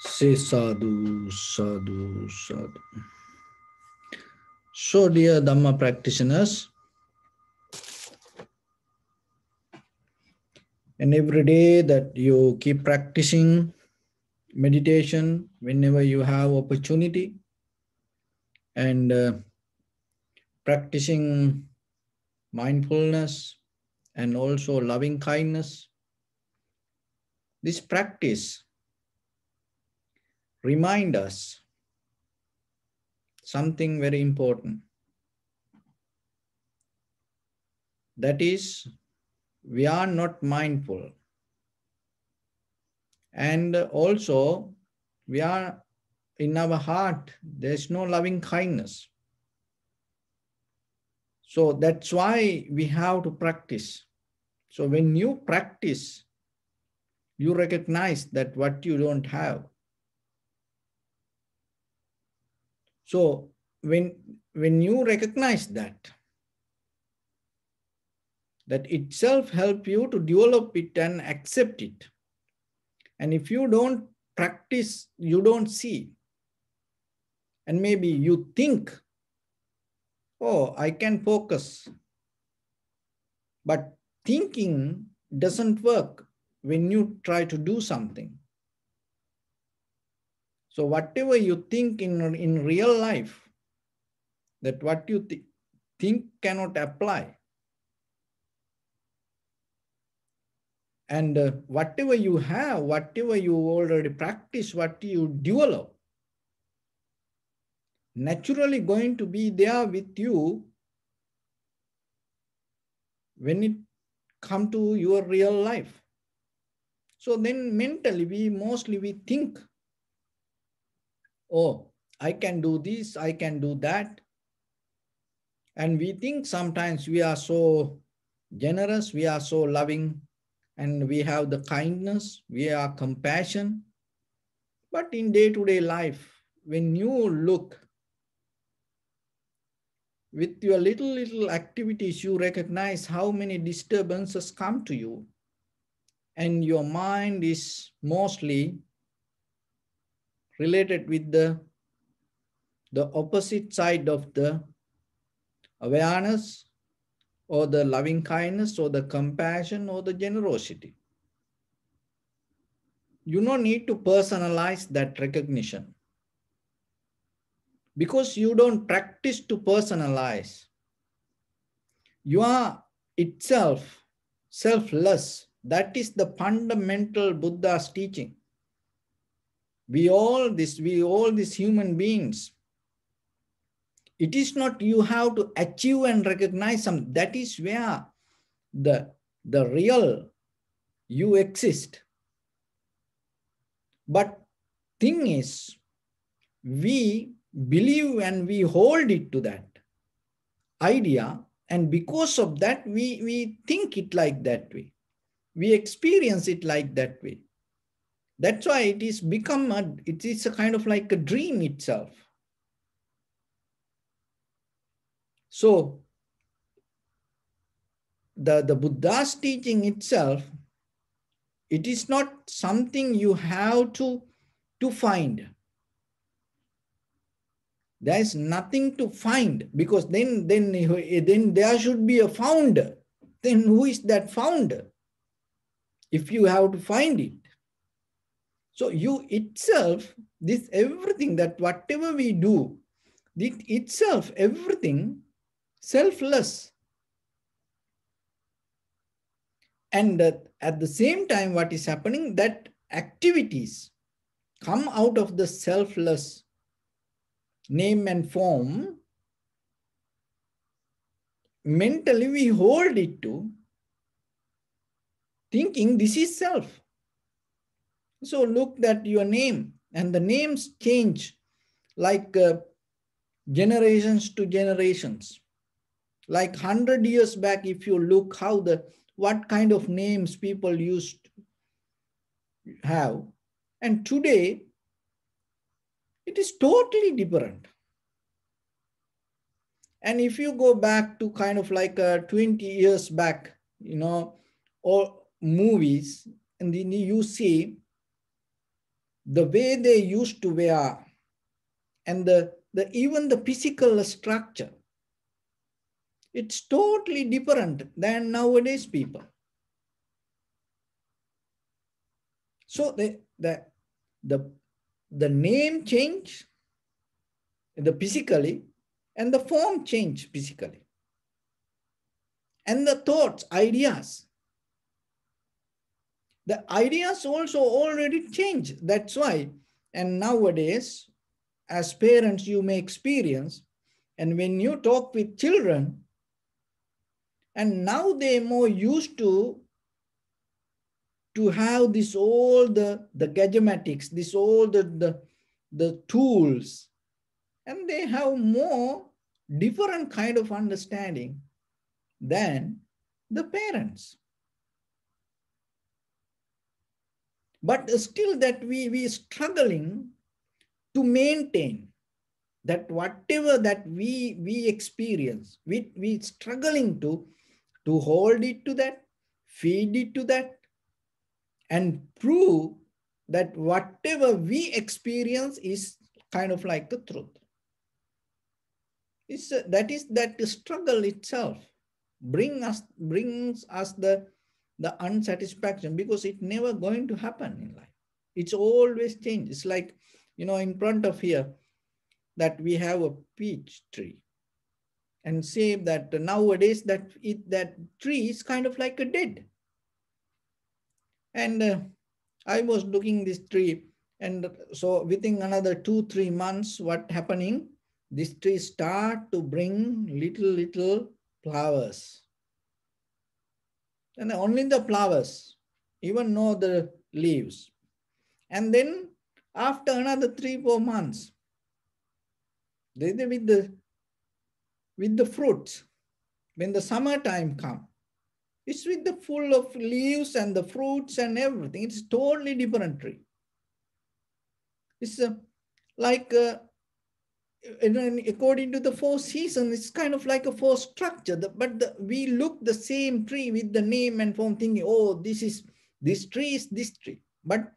Say sadhu, sadhu, sadhu. So, dear Dhamma practitioners, and every day that you keep practicing meditation whenever you have opportunity, and practicing mindfulness and also loving kindness, this practice remind us something very important. That is, we are not mindful. And also, we are in our heart, there's no loving kindness. So that's why we have to practice. So when you practice, you recognize that what you don't have. So when you recognize that itself help you to develop it and accept it. And if you don't practice, you don't see. And maybe you think, oh, I can focus. But thinking doesn't work when you try to do something. So whatever you think in real life, that what you think cannot apply. And whatever you have, whatever you already practice, what you develop, naturally going to be there with you when it come to your real life. So then mentally, we think, oh, I can do this, I can do that. And we think sometimes we are so generous, we are so loving, and we have the kindness, we are compassion. But in day-to-day life, when you look with your little activities, you recognize how many disturbances come to you. And your mind is mostly related with the opposite side of the awareness or the loving kindness or the compassion or the generosity. You don't need to personalize that recognition because you don't practice to personalize. You are itself selfless. That is the fundamental Buddha's teaching. We all these human beings. It is not you have to achieve and recognize something. That is where the real you exist. But thing is, we believe and we hold it to that idea, and because of that, we think it like that way. We experience it like that way. That's why it is a kind of like a dream itself. So the Buddha's teaching itself, it is not something you have to find. There is nothing to find, because then there should be a founder. Then who is that founder? If you have to find it. So you itself, this everything, that whatever we do, it itself, everything selfless. And at the same time, what is happening, that activities come out of the selfless name and form. Mentally, we hold it to thinking this is self. So look at your name, and the names change like generations to generations. Like 100 years back, if you look what kind of names people used to have, and today it is totally different. And if you go back to kind of like 20 years back, or movies, and then you see the way they used to wear, and even the physical structure. It's totally different than nowadays people. So the name change, the physically, and the form change physically. And the thoughts, ideas. The ideas also already change. That's why. And nowadays, as parents, you may experience, and when you talk with children, and now they're more used to have this all the gadgetics, this all the tools, and they have more different kind of understanding than the parents. But still that we struggling to maintain that whatever that we experience, we struggling to hold it to that, feed it to that, and prove that whatever we experience is kind of like the truth. That is that struggle itself brings us the unsatisfaction, because it's never going to happen in life. It's always change. It's like, in front of here that we have a peach tree, and say that nowadays that tree is kind of like a dead. And I was looking this tree, and so within another 2-3 months, what happening? This tree start to bring little flowers, and only the flowers, even no the leaves. And then after another 3-4 months, they with the fruits. When the summertime come, it's with the full of leaves and the fruits and everything. It's totally different tree. It's like according to the 4 seasons, it's kind of like a 4 structure. But we look the same tree with the name and form, thinking, oh, this tree is this tree. But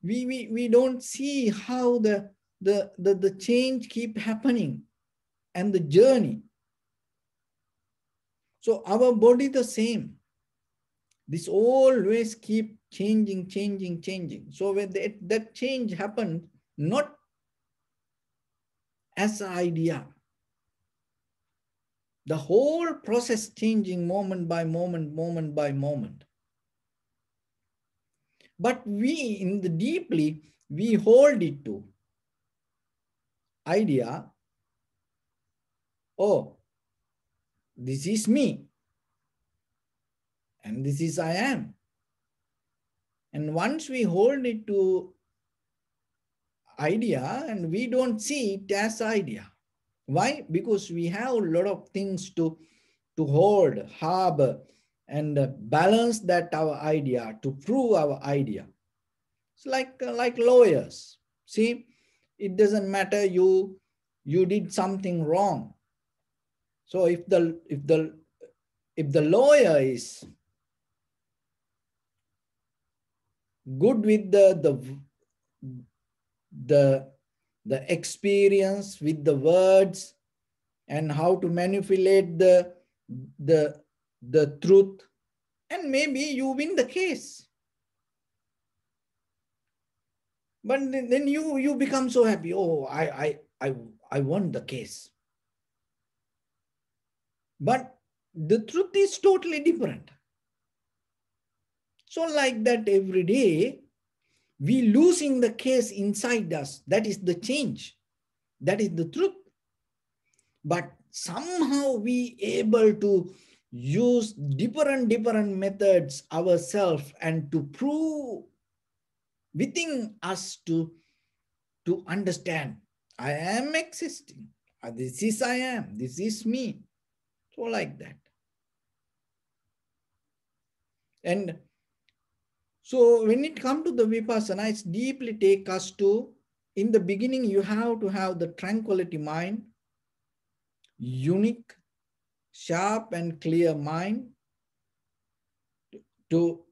we don't see how the change keep happening and the journey. So our body the same. This always keep changing. So when that change happens, not as an idea, the whole process changing moment by moment. But we, in the deeply, we hold it to idea, oh, this is me, and this is I am. And once we hold it to idea, and we don't see it as idea. Why? Because we have a lot of things to hold, harbor, and balance that our idea, to prove our idea. It's like lawyers. See, it doesn't matter you did something wrong. So if the lawyer is good with the experience with the words and how to manipulate the truth, and maybe you win the case. But then you become so happy. Oh, I won the case. But the truth is totally different. So like that, every day we losing the case inside us. That is the change. That is the truth. But somehow we able to use different methods ourselves, and to prove within us to understand, I am existing. This is I am. This is me. So like that. And so when it comes to the vipassana, it's deeply take us to, in the beginning, you have to have the tranquility mind, unique, sharp and clear mind, to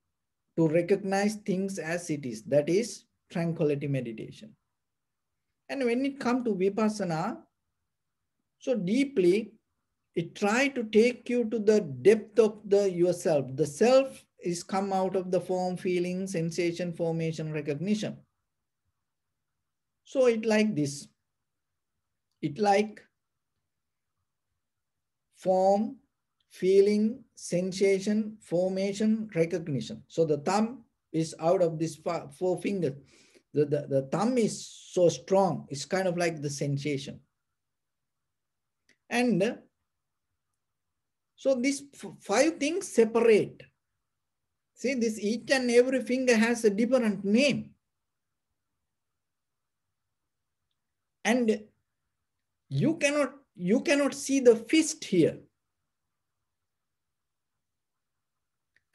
recognize things as it is. That is, tranquility meditation. And when it comes to vipassana, so deeply, it try to take you to the depth of the yourself. The self is come out of the form, feeling, sensation, formation, recognition. So it like this. It like form, feeling, sensation, formation, recognition. So the thumb is out of these four fingers. The thumb is so strong. It's kind of like the sensation. And so these five things separate. See, this each and every finger has a different name. And you cannot see the fist here.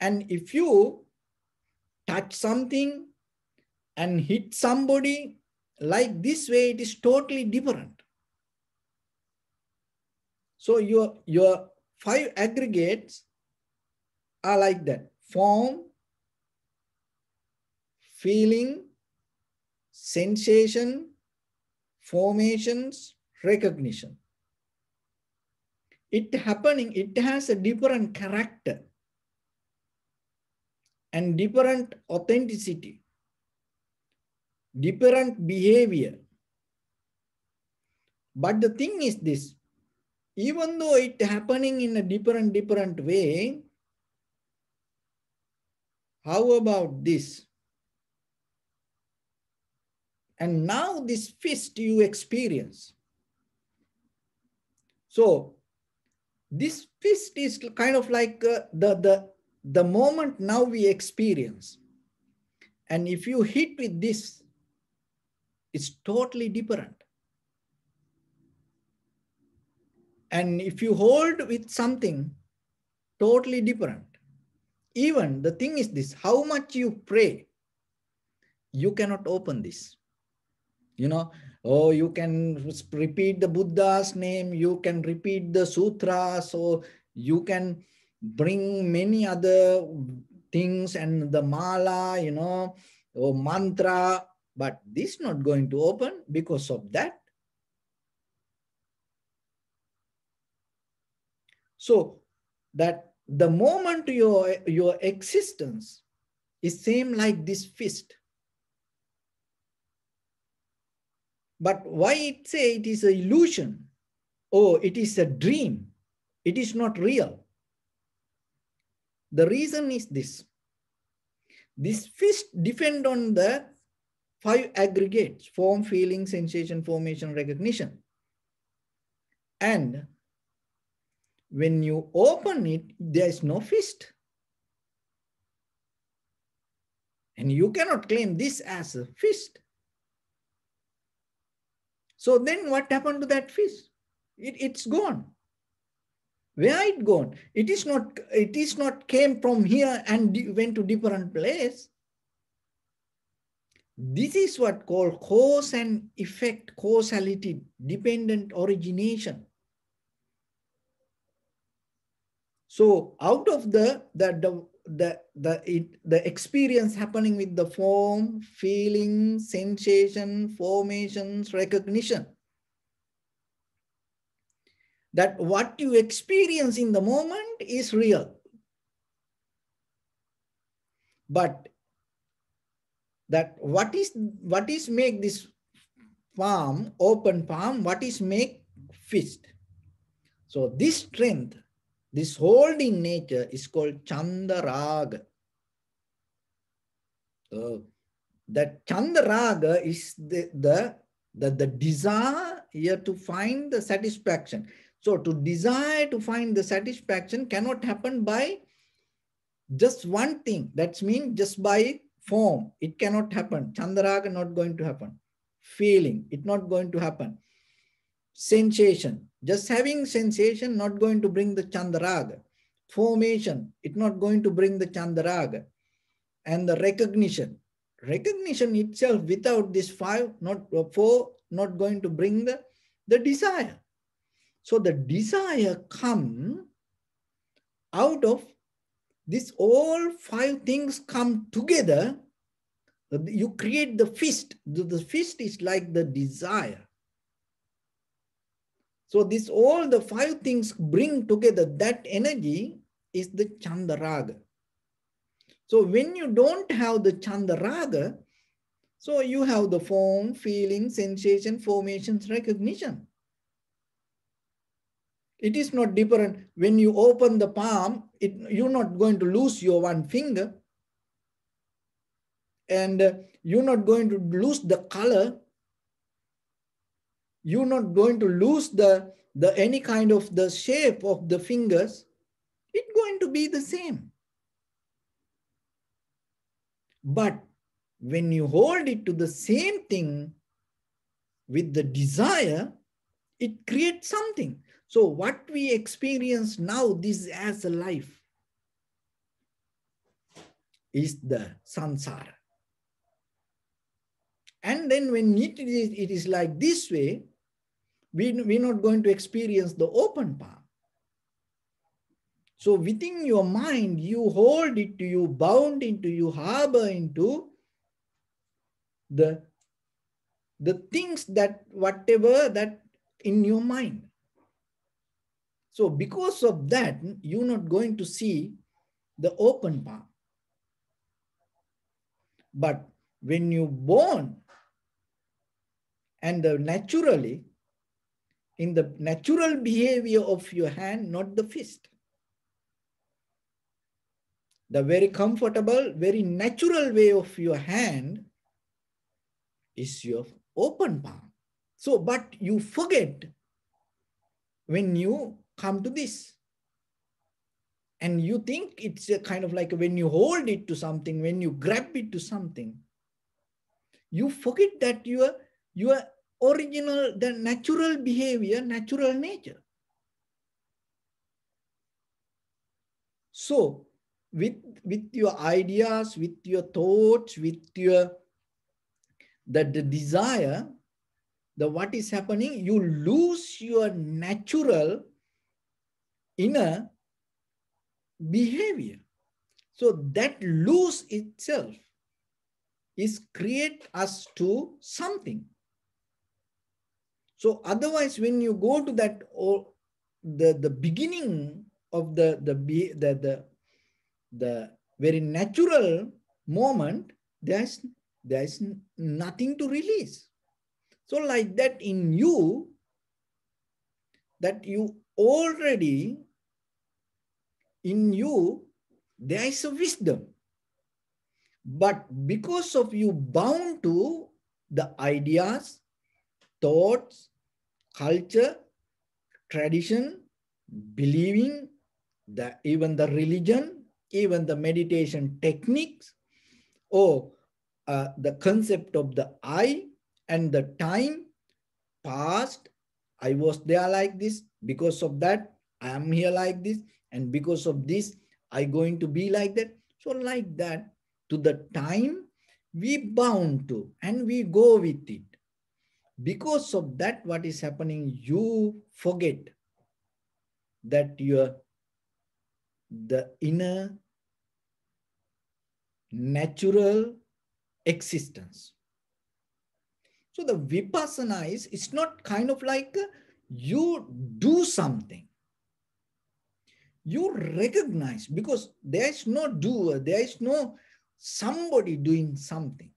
And if you touch something and hit somebody like this way, it is totally different. So your five aggregates are like that: form, feeling, sensation, formations, recognition. It has a different character and different authenticity, different behavior. But the thing is this, even though it happening in a different way, how about this? And now this fist you experience. So this fist is kind of like the moment now we experience. And if you hit with this, it's totally different. And if you hold with something, totally different. Even the thing is this, how much you pray, you cannot open this. You know, oh, you can repeat the Buddha's name, you can repeat the sutras, so you can bring many other things and the mala, you know, or mantra, but this is not going to open because of that. So that the moment your existence is same like this fist. But why it say it is an illusion? Oh, it is a dream. It is not real. The reason is this. This fist depend on the five aggregates: form, feeling, sensation, formation, recognition. And when you open it, there is no fist. And you cannot claim this as a fist. So then what happened to that fist? It's gone. Where it gone? It is not came from here and went to different place. This is what called cause and effect, causality, dependent origination. So out of the experience happening with the form, feeling, sensation, formations, recognition, that what you experience in the moment is real. But that what is make this palm, open palm, what is make fist? So this strength, this holding nature is called Chandaraga. That Chandaraga is the desire here to find the satisfaction. So to desire to find the satisfaction cannot happen by just one thing. That means just by form. It cannot happen. Chandaraga not going to happen. Feeling, it not going to happen. Sensation, just having sensation not going to bring the Chandaraga. Formation, it not going to bring the Chandaraga. And the recognition itself without this four, not going to bring the desire. So the desire come out of this, all five things come together, You create the fist. The fist is like the desire. So this all the five things bring together. That energy is the Chandaraga. So when you don't have the Chandaraga, so you have the form, feeling, sensation, formations, recognition. It is not different. When you open the palm, you're not going to lose your one finger, and you're not going to lose the color. You're not going to lose the any kind of the shape of the fingers. It's going to be the same. But when you hold it to the same thing with the desire, it creates something. So what we experience now, this as a life, is the samsara. And then when it is like this way, we're not going to experience the open palm. So within your mind, you hold it to you, bound into, you harbor into the things that whatever that in your mind. So because of that, you're not going to see the open palm. But when you born, and naturally, in the natural behavior of your hand, not the fist, the very comfortable, very natural way of your hand is your open palm. So, but you forget when you come to this. And you think it's a kind of like when you hold it to something, when you grab it to something, you forget that your original, the natural behavior, natural nature. So with your ideas, with your thoughts, with your the desire, the what is happening, you lose your natural inner behavior. So that lose itself is create us to something. So otherwise, when you go to that, or the beginning of the very natural moment, there's nothing to release. So like that in you, that you already in you, there is a wisdom. But because of you bound to the ideas, thoughts, culture, tradition, believing, even the religion, even the meditation techniques, or the concept of the I and the time past, I was there like this, because of that, I am here like this, and because of this, I going to be like that. So like that, to the time we bound to, and we go with it. Because of that, what is happening, you forget that the inner natural existence. So the vipassana is, it's not kind of like you do something. You recognize, because there is no doer, there is no somebody doing something.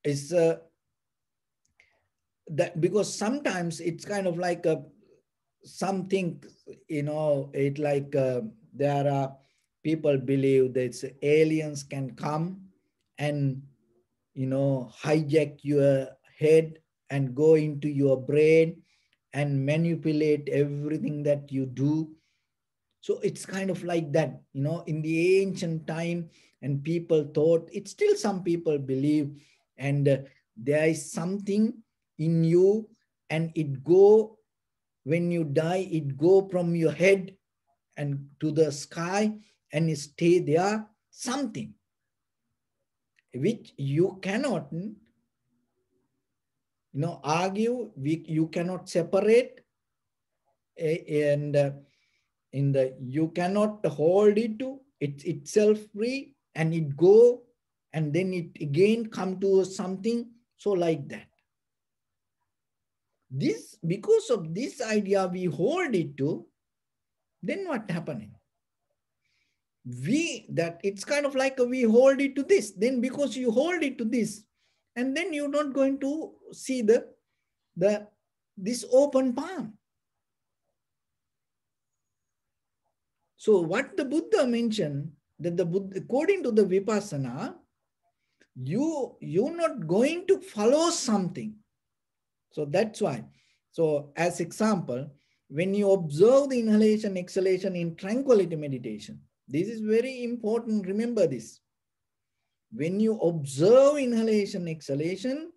It's that, because sometimes it's kind of like a something, it like there are people believe that aliens can come and hijack your head and go into your brain and manipulate everything that you do. So it's kind of like that, in the ancient time, and people thought, it's still some people believe, and there is something in you, and it go, when you die, it go from your head and to the sky, and stay there, something which you cannot argue, you cannot separate, and you cannot hold it to, It's itself free, and it go, and then it again come to something. So like that. This, because of this idea we hold it to, then what happening? That it's kind of like we hold it to this. Then because you hold it to this, and then you're not going to see this open palm. So what the Buddha mentioned, that the Buddha, according to the Vipassana, you're not going to follow something. So that's why. So as example, when you observe the inhalation, exhalation in tranquility meditation, this is very important. Remember this. When you observe inhalation, exhalation,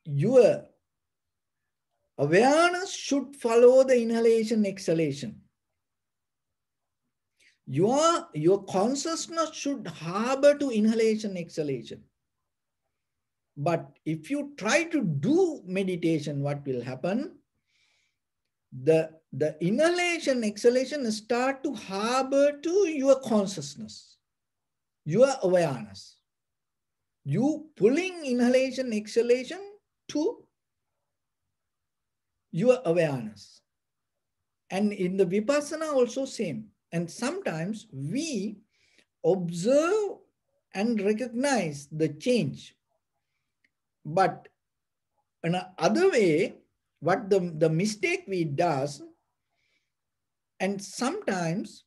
your awareness should follow the inhalation, exhalation. Your consciousness should harbor to inhalation, exhalation. But if you try to do meditation, what will happen? The inhalation, exhalation start to harbor to your consciousness, your awareness. You pulling inhalation, exhalation to your awareness. And in the Vipassana also same. And sometimes we observe and recognize the change. But in another way, what the mistake we does, and sometimes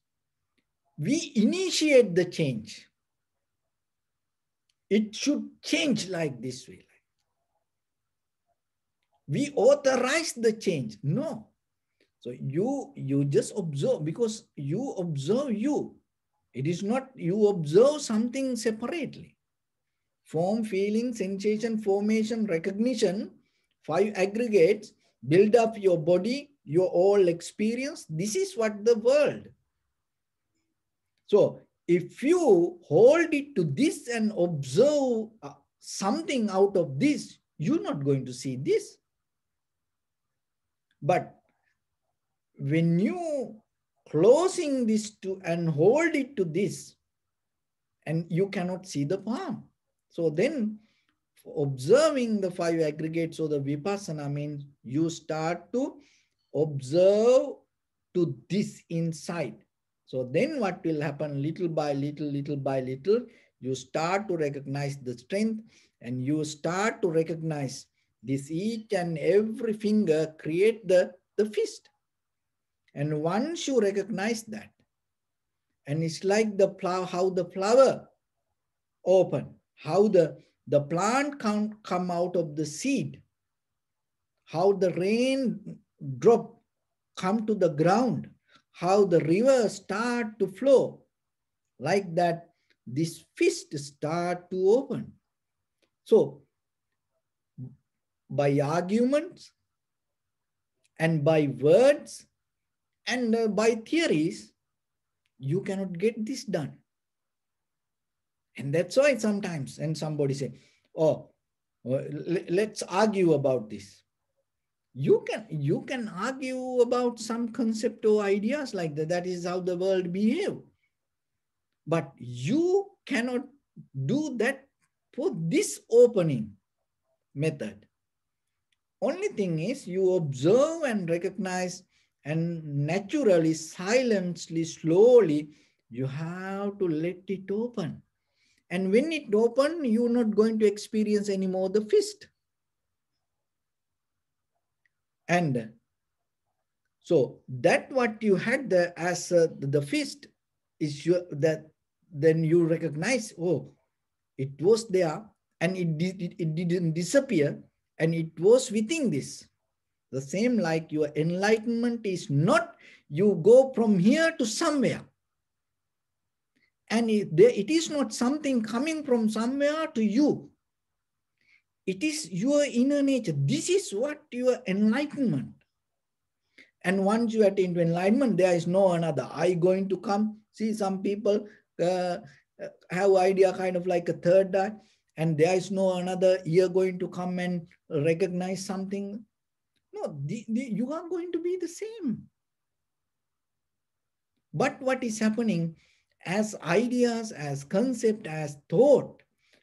we initiate the change. It should change like this way. We authorize the change. No. So you just observe, because you observe you. It is not you observe something separately. Form, feeling, sensation, formation, recognition, 5 aggregates, build up your body, your all experience. This is what the world. So if you hold it to this and observe something out of this, you're not going to see this. But when you closing this to and hold it to this, and you cannot see the palm. So then observing the 5 aggregates or the vipassana means you start to observe to this inside. So then what will happen? Little by little, you start to recognize the strength, and you start to recognize this each and every finger create the fist. And once you recognize that, and it's like the plow, how the flower open, how the plant come out of the seed, how the rain drop come to the ground, how the river start to flow. Like that, this fist start to open. So by arguments and by words and by theories, you cannot get this done. And that's why sometimes, and somebody say, oh, let's argue about this. You can argue about some concept or ideas like that. That is how the world behave. But you cannot do that for this opening method. Only thing is you observe and recognize, and naturally, silently, slowly, you have to let it open. And when it open, you're not going to experience anymore the fist. And so that what you had as the fist is that then you recognize, oh, it was there and it didn't disappear, and it was within this. The same like your enlightenment is not you go from here to somewhere. And it is not something coming from somewhere to you. It is your inner nature. This is what your enlightenment. And once you attain to enlightenment, there is no another I going to come. See, some people have idea kind of like a third eye, and there is no another ear going to come and recognize something. No, you are going to be the same. But what is happening as ideas, as concept, as thought,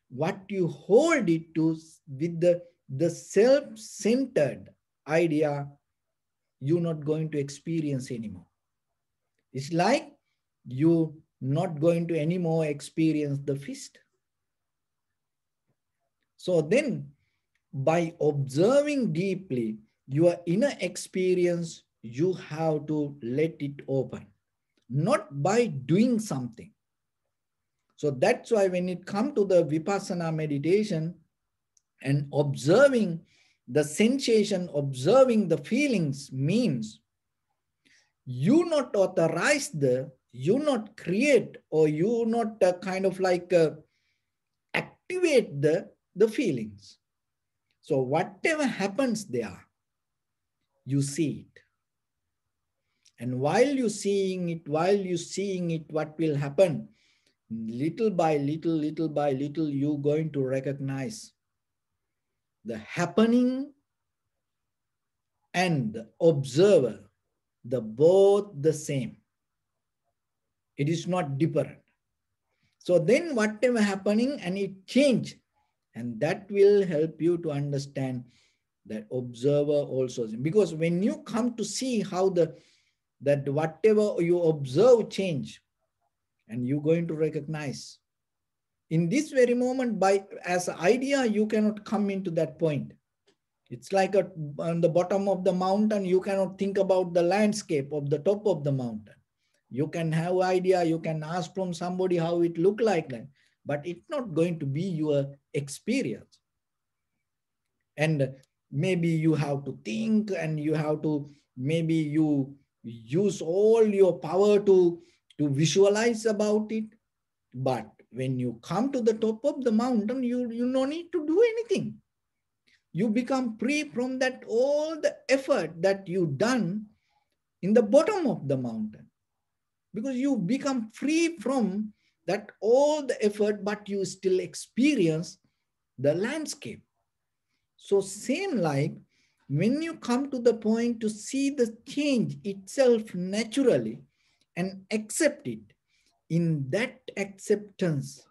what you hold it to with the self-centered idea, you're not going to experience anymore. It's like you not going to anymore experience the fist. So then, by observing deeply your inner experience, you have to let it open, not by doing something. So that's why when it comes to the Vipassana meditation and observing the sensation, observing the feelings means you not authorize you not create, or you not kind of like activate the feelings. So whatever happens there, you see it. And while you're seeing it, what will happen? Little by little, you're going to recognize the happening and the observer, the both the same. It is not different. So then whatever happening and it change, and that will help you to understand that observer also. Because when you come to see how that whatever you observe change, and you're going to recognize in this very moment, by as an idea, you cannot come into that point. It's like on the bottom of the mountain, you cannot think about the landscape of the top of the mountain. You can have idea, you can ask from somebody how it look like, but it's not going to be your experience. And maybe you have to think, and you have to, maybe you use all your power to visualize about it. But when you come to the top of the mountain, you no need to do anything. You become free from that all the effort that you done in the bottom of the mountain, because you become free from that all the effort, but you still experience the landscape. So same like when you come to the point to see the change itself naturally and accept it, in that acceptance,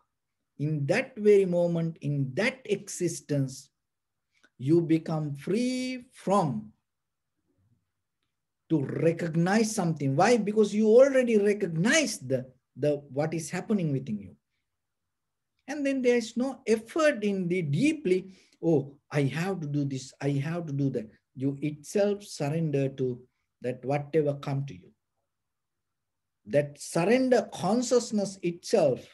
in that very moment, in that existence, you become free from to recognize something. Why? Because you already recognize the what is happening within you. And then there is no effort in the deeply, oh, I have to do this, I have to do that. You itself surrender to that whatever come to you. That surrender consciousness itself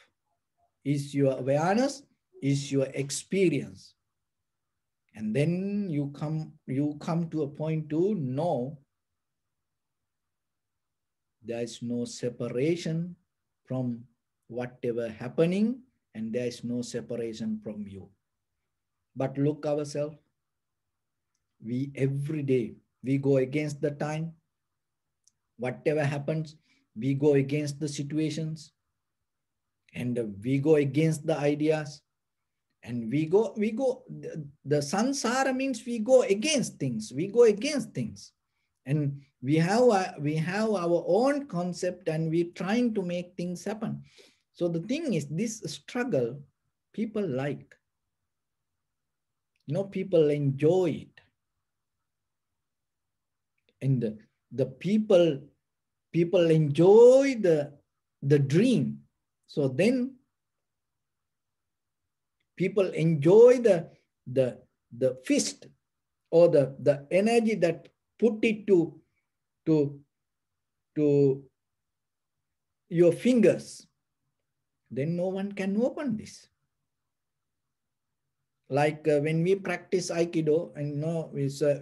is your awareness, is your experience. And then you come to a point to know there is no separation from whatever happening, and there is no separation from you. But look ourselves, we every day, we go against the time. Whatever happens, we go against the situations, and we go against the ideas, and we go, the sansara means we go against things, and we have our own concept, and we're trying to make things happen. So the thing is, this struggle, people like, people enjoy it. And the people enjoy the dream. So then people enjoy the fist, or the energy that put it to your fingers. Then no one can open this. Like when we practice Aikido, and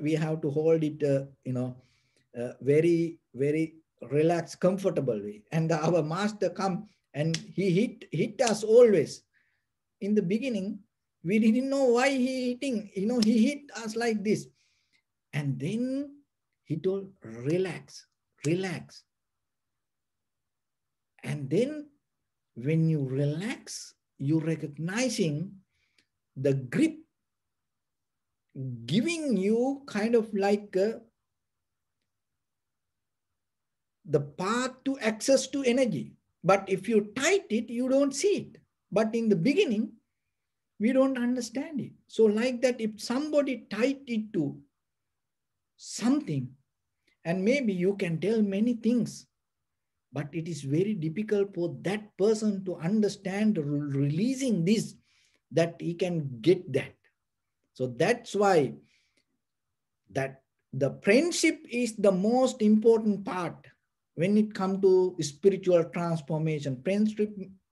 we have to hold it, very, very relaxed, comfortable way. And our master come and he hit us always. In the beginning, we didn't know why he hitting. He hit us like this, and then he told, relax, relax. And then when you relax, you recognizing the grip giving you kind of like the path to access to energy. But if you tight it, you don't see it. But in the beginning, we don't understand it. So like that, if somebody tied it to something, and maybe you can tell many things, but it is very difficult for that person to understand releasing this, that he can get that. So that's why that the friendship is the most important part when it comes to spiritual transformation.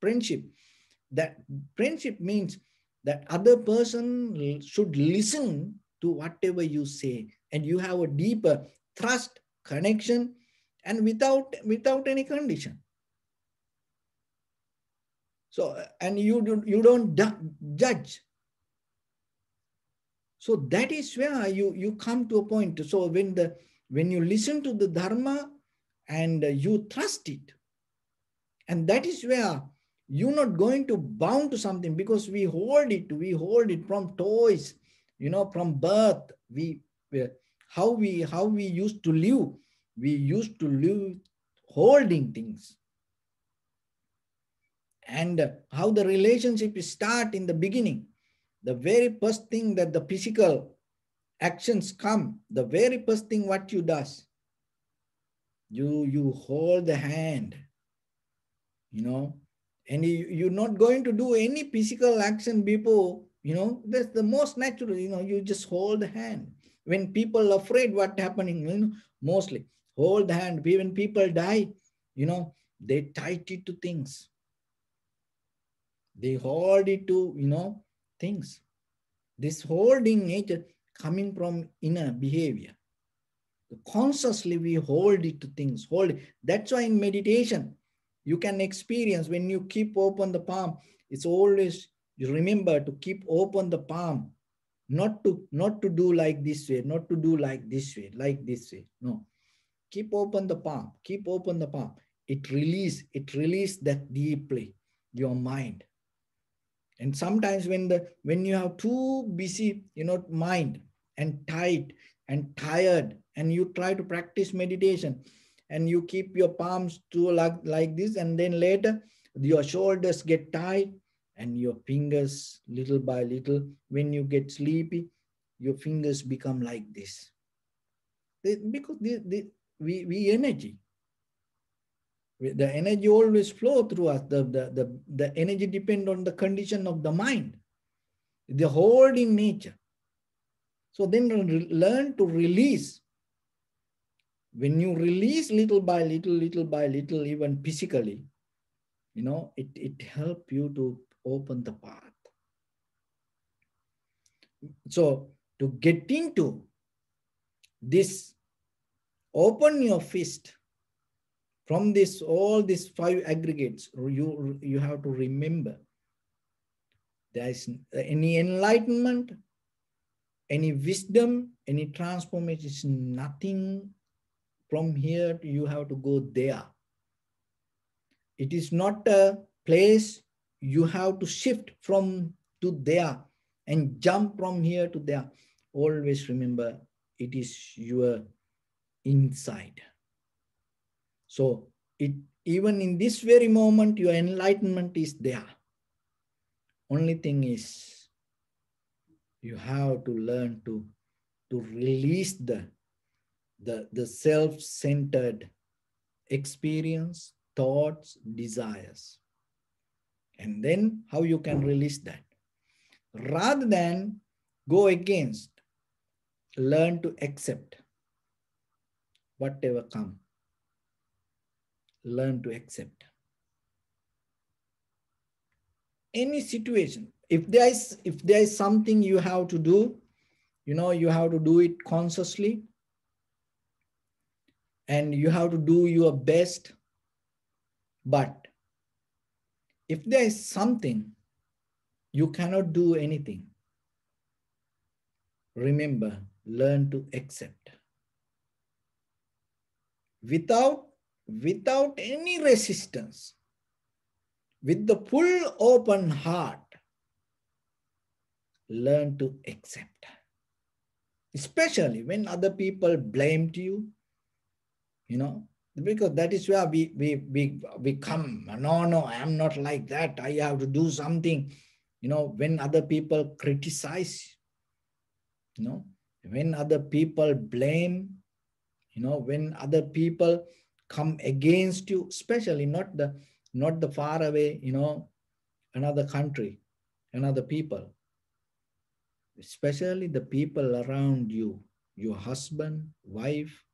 Friendship, that friendship means that other person should listen to whatever you say, and you have a deeper trust, connection, and without any condition. So, and you don't judge. So that is where you come to a point. So when you listen to the Dharma and you trust it, and that is where you're not going to bound to something, because we hold it from toys, from birth. How we used to live. We used to live holding things. And how the relationship start in the beginning. The very first thing that the physical actions come, the very first thing what you does, you hold the hand, and you're not going to do any physical action before, that's the most natural, you just hold the hand. When people are afraid what happening, mostly hold the hand. When people die, they tie it to things. They hold it to, things. This holding nature coming from inner behavior. Consciously we hold it to things. Hold it. That's why in meditation, you can experience when you keep open the palm, it's always, you remember to keep open the palm, not to do like this way, not to do like this way, No. Keep open the palm, keep open the palm. It release that deeply, your mind. And sometimes when you have too busy, mind, and tight and tired, and you try to practice meditation, and you keep your palms to like this, and then later your shoulders get tight, and your fingers little by little, when you get sleepy, your fingers become like this. Because we energy. The energy always flow through us. The energy depend on the condition of the mind, the holding nature. So then learn to release. When you release little by little, even physically, it helps you to open the path. So to get into this, open your fist from all these 5 aggregates. You have to remember, there is any enlightenment, any wisdom, any transformation, is nothing from here. You have to go there. It is not a place you have to shift from to there and jump from here to there. Always remember, it is your inside. So even in this very moment, your enlightenment is there. Only thing is, you have to learn to release the self-centered experience, thoughts, desires. And then how you can release that? Rather than go against, learn to accept whatever comes. Learn to accept. Any situation. If there is something you have to do, you have to do it consciously, and you have to do your best. But if there is something you cannot do anything, remember, learn to accept. Without any resistance, with the full open heart, learn to accept. Especially when other people blamed you, Because that is where we come. No, I am not like that. I have to do something. When other people criticize, when other people blame, when other people come against you, especially not the far away, another country, another people, especially the people around you, your husband, wife,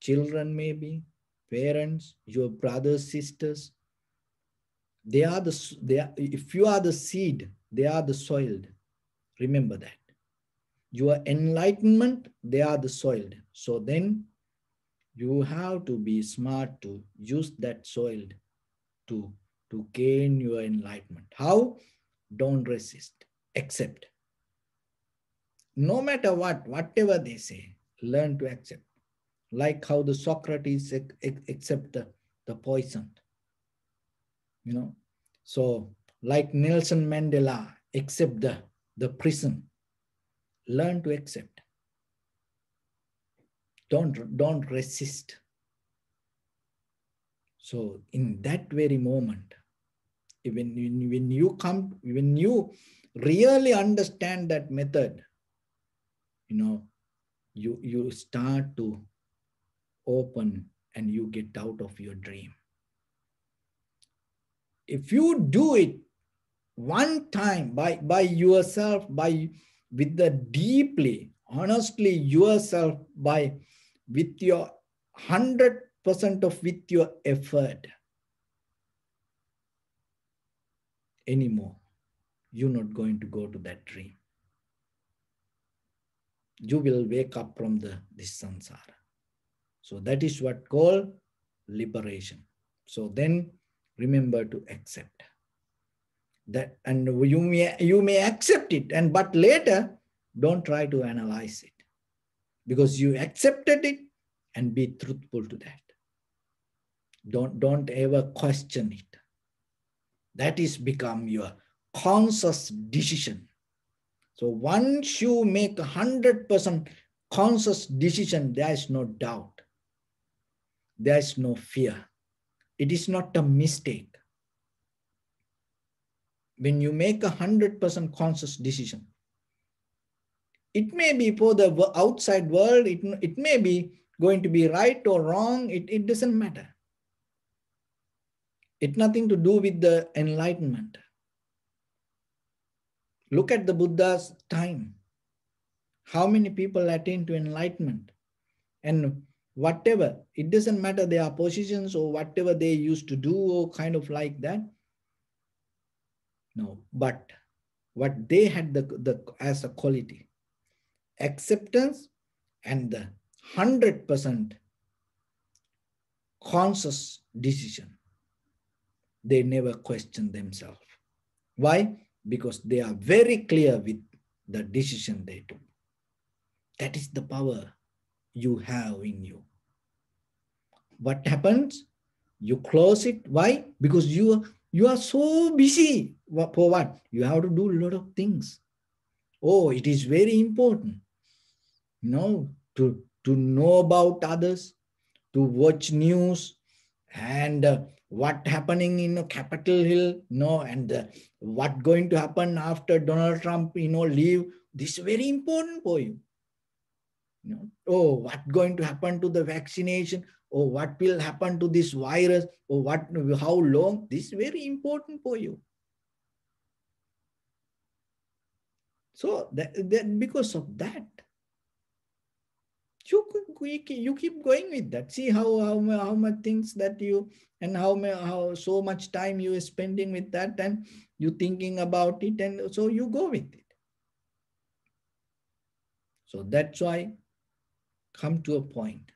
children, maybe parents, your brothers, sisters. If you are the seed, they are the soiled. Remember that. Your enlightenment, they are the soiled. So then you have to be smart to use that soiled to gain your enlightenment. How? Don't resist. Accept. No matter whatever they say, learn to accept. Like how the Socrates accept the poison. So like Nelson Mandela accept the prison. Learn to accept. Don't resist. So in that very moment, when you really understand that method, you start to open and you get out of your dream. If you do it one time by yourself, with the deeply, honestly yourself, with your 100% of with your effort, anymore, you're not going to go to that dream. You will wake up from this samsara. So that is what called liberation. So then remember to accept that, and you may accept it, but later don't try to analyze it, because you accepted it, and be truthful to that. Don't ever question it. That is become your conscious decision. So once you make 100% conscious decision, there is no doubt. There is no fear. It is not a mistake. When you make 100% conscious decision, it may be for the outside world, it may be going to be right or wrong, it doesn't matter. It's nothing to do with the enlightenment. Look at the Buddha's time. How many people attain to enlightenment? And whatever, it doesn't matter their positions or whatever they used to do or kind of like that. No, but what they had as a quality, acceptance and the 100% conscious decision. They never question themselves. Why? Because they are very clear with the decision they took. That is the power you have in you. What happens? You close it. Why? Because you are so busy. For what? You have to do a lot of things. Oh, it is very important, to know about others, to watch news, and what happening in Capitol Hill, and what going to happen after Donald Trump, leave. This is very important for you. Oh, what going to happen to the vaccination, or what will happen to this virus, or how long. This is very important for you. So that because of that, you keep going with that. See how much things that you, and how so much time you are spending with that, and you thinking about it, and so you go with it. So that's why come to a point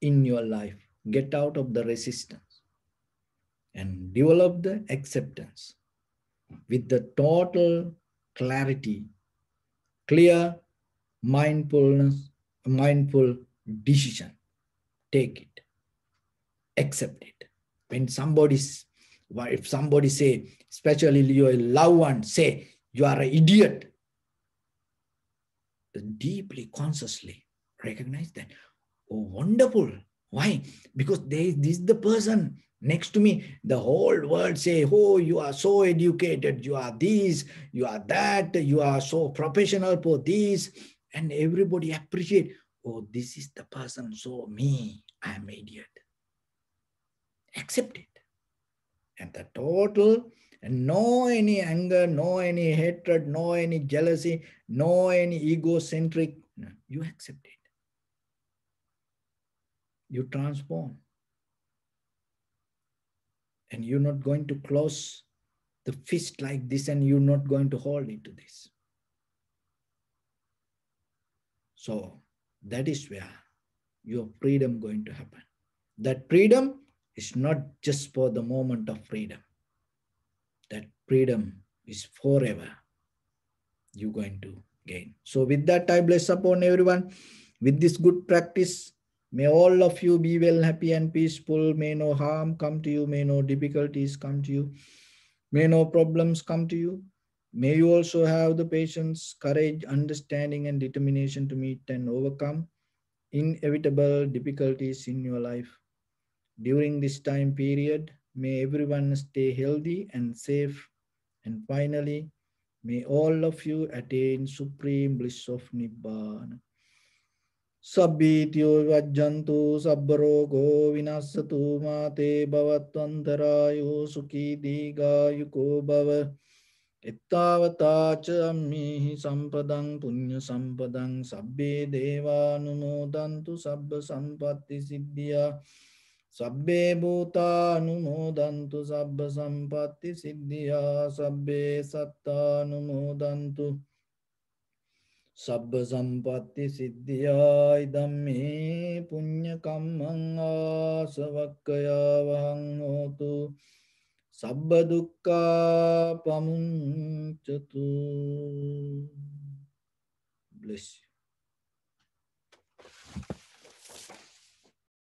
in your life, get out of the resistance and develop the acceptance with the total clarity, clear mindfulness, mindful decision. Take it, accept it. If somebody say, especially your loved one, say, you are an idiot, deeply, consciously recognize that. Oh, wonderful. Why? Because this is the person next to me. The whole world say, oh, you are so educated, you are this, you are that, you are so professional for this. And everybody appreciate, oh, this is the person, so me, I am idiot. Accept it. And the total, and no any anger, no any hatred, no any jealousy, no any egocentric, no, you accept it. You transform. And you're not going to close the fist like this and you're not going to hold into this. So that is where your freedom going to happen. That freedom is not just for the moment of freedom. That freedom is forever you're going to gain. So with that, I bless upon everyone. With this good practice, may all of you be well, happy and peaceful. May no harm come to you. May no difficulties come to you. May no problems come to you. May you also have the patience, courage, understanding, and determination to meet and overcome inevitable difficulties in your life. During this time period, may everyone stay healthy and safe. And finally, may all of you attain supreme bliss of Nibbana. Sabbityo vajjantu sabbarogo vinasatu mate bhavatvantarayo sukhi digayuko bhava. Ittavata cha ammihi sampadang punya sampadang sabbe deva anumodantu sabba sampatti siddhya. Sabbe bhuta anumodantu sabba sampatti siddhya. Sabbe satta anumodantu sabba sampatti siddhya. Idam me punya kammang asavakkaya vahang hotu. Sabba dukkha pamuncatu. Bless you.